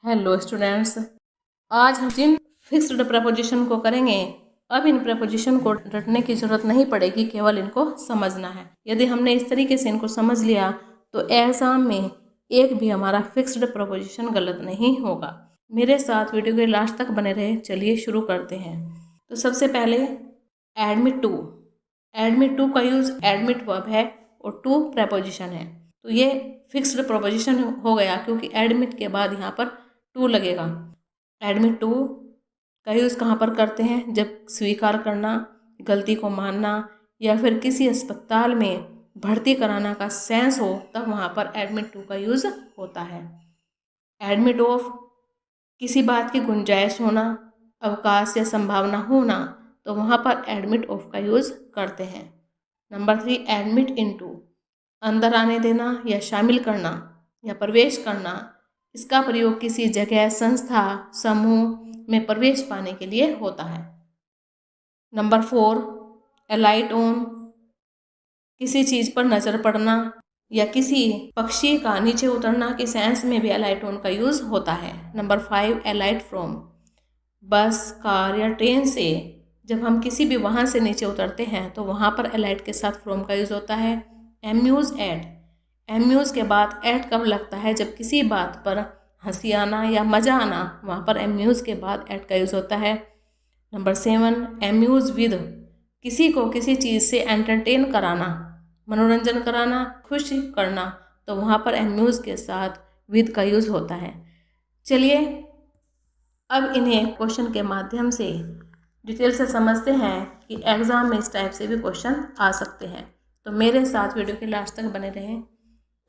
Hello students, आज हम जिन fixed preposition को करेंगे, अब इन प्रपोजिशन को रटने की जरूरत नहीं पड़ेगी, केवल इनको समझना है। यदि हमने इस तरीके से इनको समझ लिया तो एग्जाम में एक भी हमारा फिक्स्ड प्रपोजिशन गलत नहीं होगा। मेरे साथ वीडियो के लास्ट तक बने रहे। चलिए शुरू करते हैं। तो सबसे पहले एडमिट टू। एडमिट टू का यूज एडमिट वर्ब है और टू प्रपोजिशन है, तो ये फिक्स्ड प्रपोजिशन हो गया क्योंकि एडमिट के बाद यहाँ पर टू लगेगा। एडमिट टू का यूज़ कहाँ पर करते हैं? जब स्वीकार करना, गलती को मानना या फिर किसी अस्पताल में भर्ती कराना का सेंस हो, तब वहाँ पर एडमिट टू का यूज़ होता है। एडमिट ऑफ, किसी बात की गुंजाइश होना, अवकाश या संभावना होना, तो वहाँ पर एडमिट ऑफ का यूज़ करते हैं। नंबर 3 एडमिट इनटू, अंदर आने देना या शामिल करना या प्रवेश करना। इसका प्रयोग किसी जगह, संस्था, समूह में प्रवेश पाने के लिए होता है। नंबर 4 अलाइट ऑन, किसी चीज़ पर नज़र पड़ना या किसी पक्षी का नीचे उतरना के सेंस में भी अलाइट ऑन का यूज़ होता है। नंबर 5 अलाइट फ्रॉम, बस, कार या ट्रेन से जब हम किसी भी वाहन से नीचे उतरते हैं तो वहाँ पर अलाइट के साथ फ्रॉम का यूज़ होता है। एम्यूज़ एट, एम्यूज़ के बाद एट कब लगता है? जब किसी बात पर हंसी आना या मज़ा आना, वहाँ पर एम्यूज़ के बाद एट का यूज़ होता है। नंबर 7 एम्यूज़ विद, किसी को किसी चीज़ से एंटरटेन कराना, मनोरंजन कराना, खुश करना, तो वहाँ पर एम्यूज़ के साथ विद का यूज़ होता है। चलिए अब इन्हें क्वेश्चन के माध्यम से डिटेल से समझते हैं कि एग्ज़ाम में इस टाइप से भी क्वेश्चन आ सकते हैं। तो मेरे साथ वीडियो के लास्ट तक बने रहें।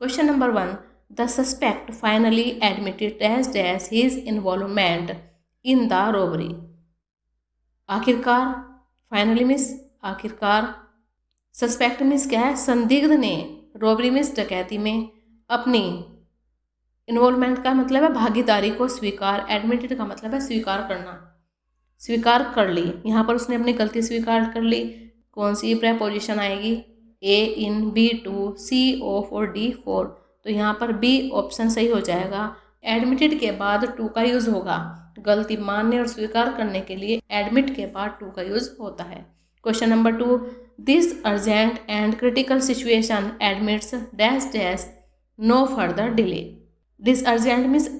Question number 1, the suspect finally admitted dash his involvement in the robbery. आखिरकार, फाइनली मीन्स आखिरकार, सस्पेक्ट मीन्स क्या है? संदिग्ध ने, रॉबरी मीन्स डकैती में अपनी, इन्वॉल्वमेंट का मतलब है भागीदारी को स्वीकार, एडमिटेड का मतलब है स्वीकार करना, स्वीकार कर ली। यहाँ पर उसने अपनी गलती स्वीकार कर ली। कौन सी प्रेपोजिशन आएगी? ए, इन, बी, टू, सी, ऑफ और डी, फॉर। तो यहाँ पर बी ऑप्शन सही हो जाएगा। एडमिटेड के बाद टू का यूज़ होगा। गलती मानने और स्वीकार करने के लिए एडमिट के बाद टू का यूज़ होता है। Question number 2, this urgent and critical situation admits dash dash no further delay. This urgent means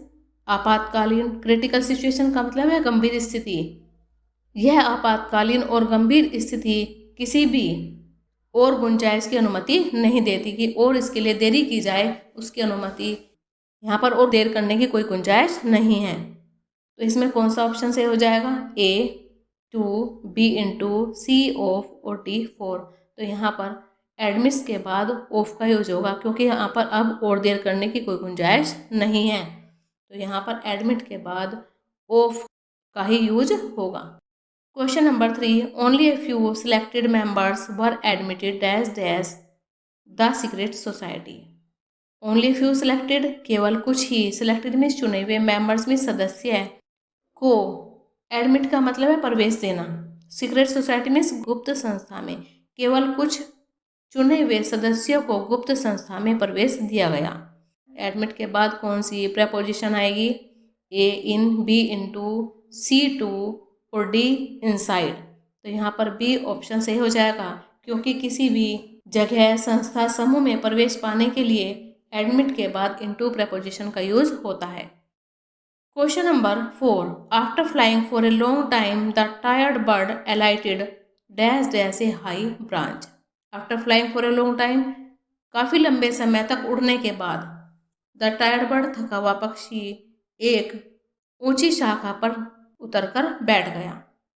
आपातकालीन, क्रिटिकल सिचुएशन का मतलब है गंभीर स्थिति। यह आपातकालीन और गंभीर स्थिति किसी भी और गुंजाइश की अनुमति नहीं देती कि और इसके लिए देरी की जाए, उसकी अनुमति यहाँ पर और देर करने की कोई गुंजाइश नहीं है। तो इसमें कौन सा ऑप्शन सही हो जाएगा? A, to, B into, C of और डी, फोर। तो यहाँ पर एडमिट्स के बाद ऑफ का यूज होगा क्योंकि यहाँ पर अब और देर करने की कोई गुंजाइश नहीं है। तो यहाँ पर एडमिट के बाद ऑफ का ही यूज होगा। Question number 3, only a few selected members were admitted dash dash the secret society. Only few selected, केवल कुछ ही, सिलेक्टेड में चुने हुए, मेंबर्स में सदस्य को, एडमिट का मतलब है प्रवेश देना, सीक्रेट सोसाइटी में गुप्त संस्था में केवल कुछ चुने हुए सदस्यों को गुप्त संस्था में प्रवेश दिया गया। एडमिट के बाद कौन सी प्रेपोजिशन आएगी? ए, इन, बी इंटू, सी, टू और डी, इनसाइड। तो यहाँ पर बी ऑप्शन सही हो जाएगा क्योंकि किसी भी जगह, संस्था, समूह में प्रवेश पाने के लिए एडमिट के बाद इनटू प्रेपोजिशन का यूज होता है। Question number 4, after flying for a long time the tired bird alighted dash dash A high branch. After flying for a long time, काफ़ी लंबे समय तक उड़ने के बाद, द टायर्ड बर्ड, थका हुआ पक्षी, एक ऊंची शाखा पर उतरकर बैठ गया।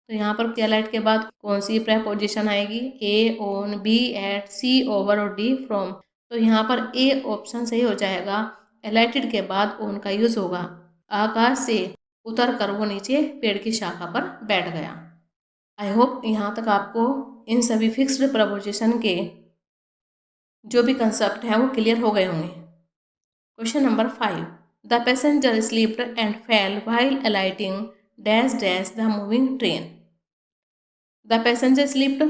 तो यहाँ पर क्या लाइट के बाद कौन सी प्रेपोजिशन आएगी? A, on, B, at, C, over और डी, फ्रॉम। तो यहाँ पर ए ऑप्शन सही हो जाएगा। एलाइटेड के बाद ऑन का यूज होगा। आकाश से उतर कर वो नीचे पेड़ की शाखा पर बैठ गया। आई होप यहाँ तक आपको इन सभी फिक्स्ड प्रपोजिशन के जो भी कंसेप्ट हैं वो क्लियर हो गए होंगे। Question number 5, the passenger slept and fail while alighting dash dash the moving train. The passenger slept,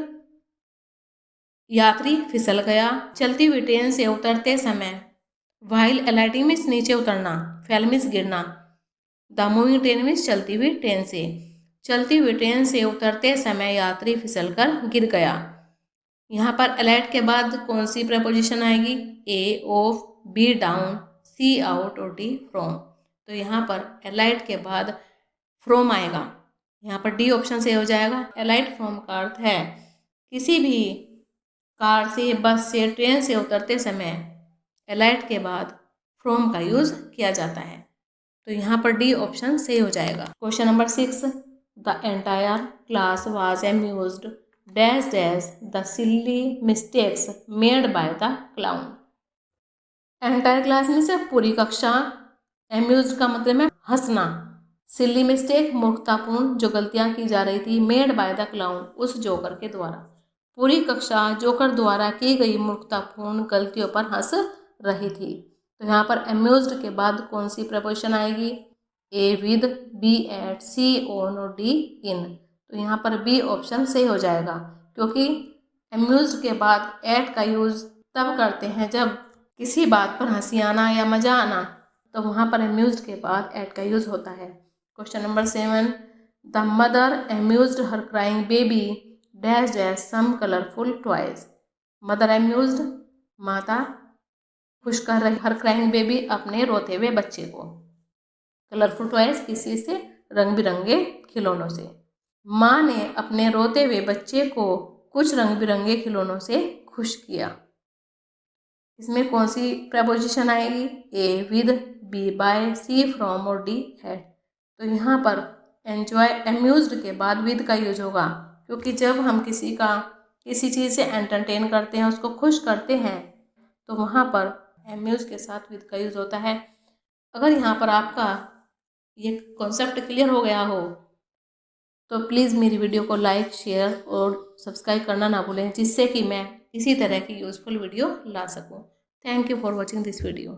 यात्री फिसल गया चलती हुई ट्रेन से उतरते समय। व्हाइल अलाइटिंग मीन्स नीचे उतरना, फेल मीन्स गिरना। द मूविंग ट्रेन मीन्स चलती हुई ट्रेन से। चलती हुई ट्रेन से उतरते समय यात्री फिसलकर गिर गया। यहाँ पर अलाइड के बाद कौन सी प्रपोजिशन आएगी? A off, B down, C out और डी फ्रॉम। तो यहाँ पर अलाइड के बाद फ्रॉम आएगा। यहाँ पर डी ऑप्शन से हो जाएगा। अलाइड फ्रॉम का अर्थ है किसी भी कार से, बस से, ट्रेन से उतरते समय अलाइड के बाद फ्रॉम का यूज किया जाता है। तो यहाँ पर डी ऑप्शन सही हो जाएगा। Question number 6, the entire class was amused dash dash the silly mistakes made by the clown. Entire class में से पूरी कक्षा, एम्यूज्ड का मतलब है हंसना, सिली मिस्टेक मूर्खतापूर्ण जो गलतियां की जा रही थी, मेड बाय द क्लाउन उस जोकर के द्वारा। पूरी कक्षा जोकर द्वारा की गई मूर्खतापूर्ण गलतियों पर हंस रही थी। तो यहाँ पर एम्यूज्ड के बाद कौन सी प्रपोजिशन आएगी? A with, B at, C on और डी इन। तो यहाँ पर बी ऑप्शन सही हो जाएगा, क्योंकि एम्यूज्ड के बाद एट का यूज तब करते हैं जब किसी बात पर हंसी आना या मजा आना, तो वहाँ पर एम्यूज्ड के बाद एट का यूज होता है। Question number 7, the mother amused her crying baby dash dash some colourful toys. Mother amused, माता खुश कर रही हर क्राइंग बेबी अपने रोते हुए बच्चे को। कलरफुल टॉयज किसी से? रंग बिरंगे खिलौनों से। माँ ने अपने रोते हुए बच्चे को कुछ रंग बिरंगे खिलौनों से खुश किया। इसमें कौन सी प्रपोजिशन आएगी? A with, B by, C from और डी एट। तो यहाँ पर एंजॉय एम्यूज्ड के बाद विद का यूज होगा, क्योंकि जब हम किसी चीज़ से एंटरटेन करते हैं, उसको खुश करते हैं, तो वहाँ पर एम्यूज के साथ विद का यूज होता है। अगर यहाँ पर आपका ये कॉन्सेप्ट क्लियर हो गया हो तो प्लीज़ मेरी वीडियो को लाइक, शेयर और सब्सक्राइब करना ना भूलें, जिससे कि मैं इसी तरह की यूज़फुल वीडियो ला सकूं। Thank you for watching this video.